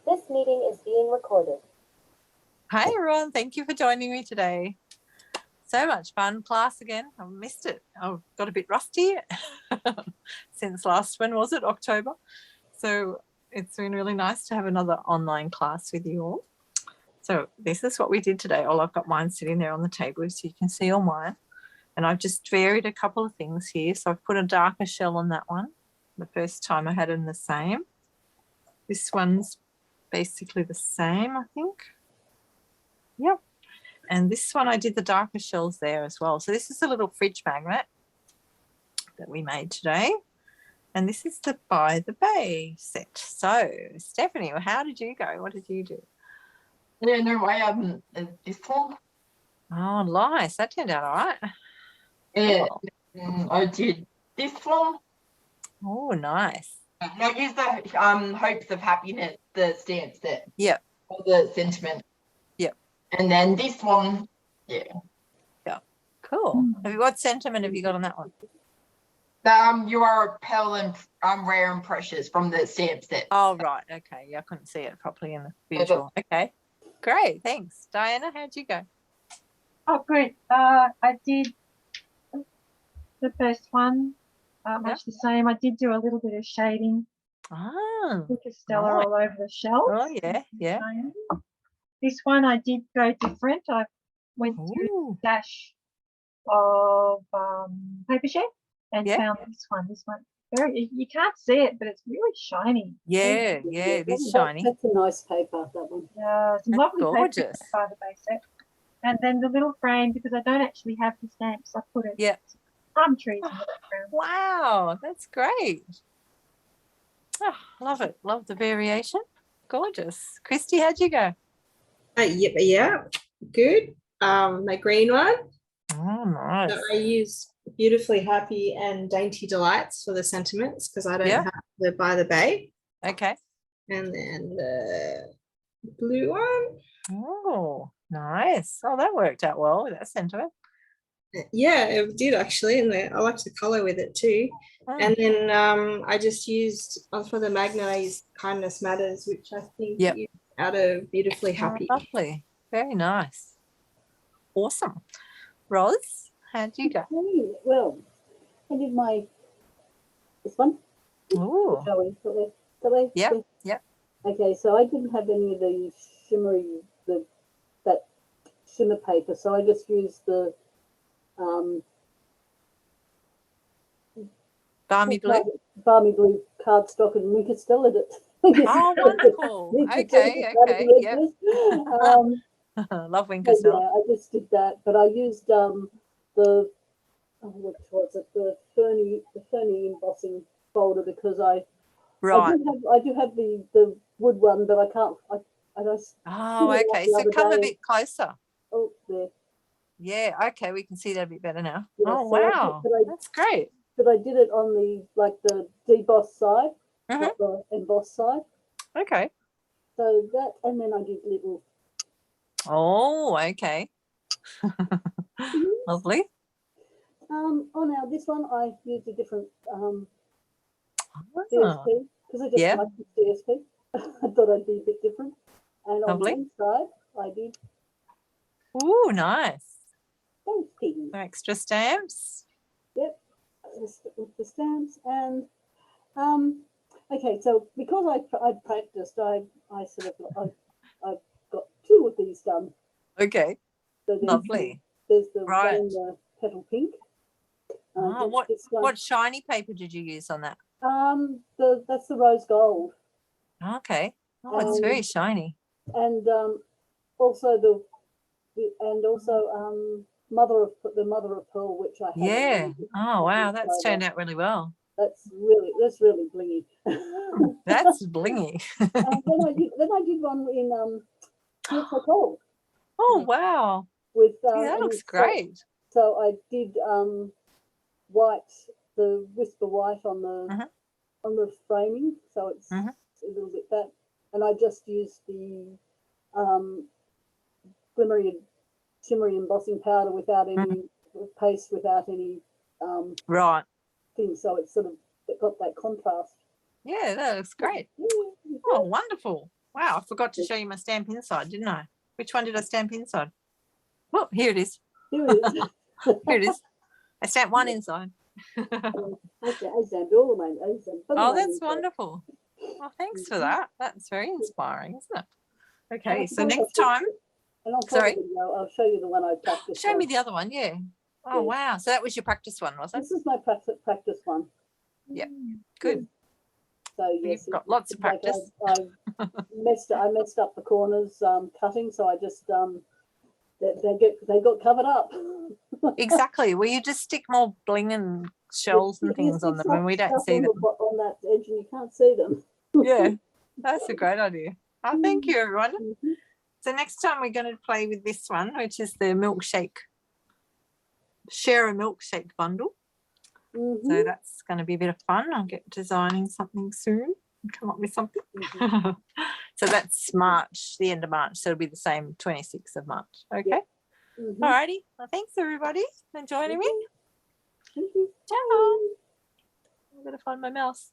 This meeting is being recorded. Hi everyone, thank you for joining me today. So much fun class again. I missed it. I got a bit rusty since last, when was it? October. So it's been really nice to have another online class with you all. So this is what we did today. I've got mine sitting there on the table so you can see all mine. And I've just varied a couple of things here. So I've put a darker shell on that one. The first time I had them the same. This one's basically the same, I think. Yep. And this one I did the darker shells there as well. So this is a little fridge magnet that we made today. And this is the By the Bay set. So Stephanie, how did you go? What did you do? Yeah, no way. This one. Oh, nice. That turned out all right. Yeah, Cool. I did this one. Oh, nice. I used the hopes of happiness, the stamp set. Yep. Or the sentiment. Yep. And then this one, yeah. Yeah. Cool. What sentiment have you got on that one? You are pale and rare and precious from the stamp set. Oh, right. Okay. Yeah, I couldn't see it properly in the visual. Okay. Great. Thanks. Diana, how'd you go? Oh, good. I did the first one, much the same. I did do a little bit of shading. Oh, Stella right. all over the shells. Oh, yeah, yeah. This one I did go different. I went through a dash of paper shed and found this one. This one, you can't see it, but it's really shiny. Yeah, it is shiny. That's a nice paper, that one. Yeah, some lovely gorgeous. paper by the base set. And then the little frame, because I don't actually have the stamps, I put it palm trees in the background. Wow, that's great. Oh, love it. Love the variation. Gorgeous. Christy, how'd you go? Yeah, good. My green one. Oh, nice. So I use Beautifully Happy and Dainty Delights for the sentiments because I don't have the By the Bay. Okay. And then the blue one. Oh, nice. Oh, that worked out well with that sentiment. Yeah, it did actually, and I like the color with it too. And then I just used for the magnet. I used Kindness Matters, which I think is out of Beautifully Happy. Oh, lovely, very nice, awesome. Roz, how'd you go? Well, I did this one. Oh, yeah. Okay, so I didn't have any of the that shimmer paper, so I just used the Balmy blue cardstock and Winker Stella it. Oh, wonderful. Okay, yep. Love Winker Stella. Yeah, I just did that, but I used the what was it, the Fernie embossing folder because I do have the wood one, but I can't. Okay. So come a bit closer. Oh, there. Yeah. Okay, we can see that a bit better now. Yeah, oh, wow, that's great. But I did it on the deboss side, not the emboss side. Okay. So that, and then I did little. Oh, okay. Lovely. Now this one I used a different DSP because I just like the DSP. I thought I'd be a bit different. And on the inside I did. Oh, nice. Those things. Extra stamps. Yep. With the stamps and okay, so because I practiced, I got two of these done. Okay. So lovely. There's the one in the petal pink. What shiny paper did you use on that? That's the rose gold. Okay. Oh, it's very shiny. And also the mother of pearl, which I have. Yeah. Oh, wow, that's turned out really well. That's really blingy. That's blingy. then I did one in Beautiful Gold. Oh, wow. With that looks great. So I did white, the whisper white on the framing, so it's a little bit that, and I just used the glimmery shimmery embossing powder without any paste, without any thing, so it's sort of got that contrast. Yeah, that looks great. Oh, wonderful. Wow, I forgot to show you my stamp inside, didn't I? Which one did I stamp inside? Oh, here it is. Here it is. Here it is. I stamped one inside. I stamped all of mine. I stamped both of Oh, mine that's inside. wonderful. Well, thanks for that. That's very inspiring, isn't it? And Okay, I so suppose next I'll- time, And on Sorry? the video, I'll show you the one I practiced. show me on. the other one. Yeah. Oh, Yeah. wow. So that was your practice one, was it? This is my practice one. Yep. Good. So You've yes, got lots of it's like practice. I messed up the corners cutting, so I just they got covered up. Exactly. Well, you just stick more bling and shells and You things stick on them and we don't stuff see on them. on that edge, and you can't see them. Yeah, that's a great idea. Oh, thank you, everyone. Mhm. So next time we're going to play with this one, which is the milkshake, share a milkshake bundle. Mhm. So that's going to be a bit of fun. I'll get designing something soon and come up with something. Mhm. So that's March, the end of March. So it'll be the same 26th of March. Okay. Mhm. All righty. Well, thanks, everybody, for joining me. Thank you. Ciao. I'm going to find my mouse.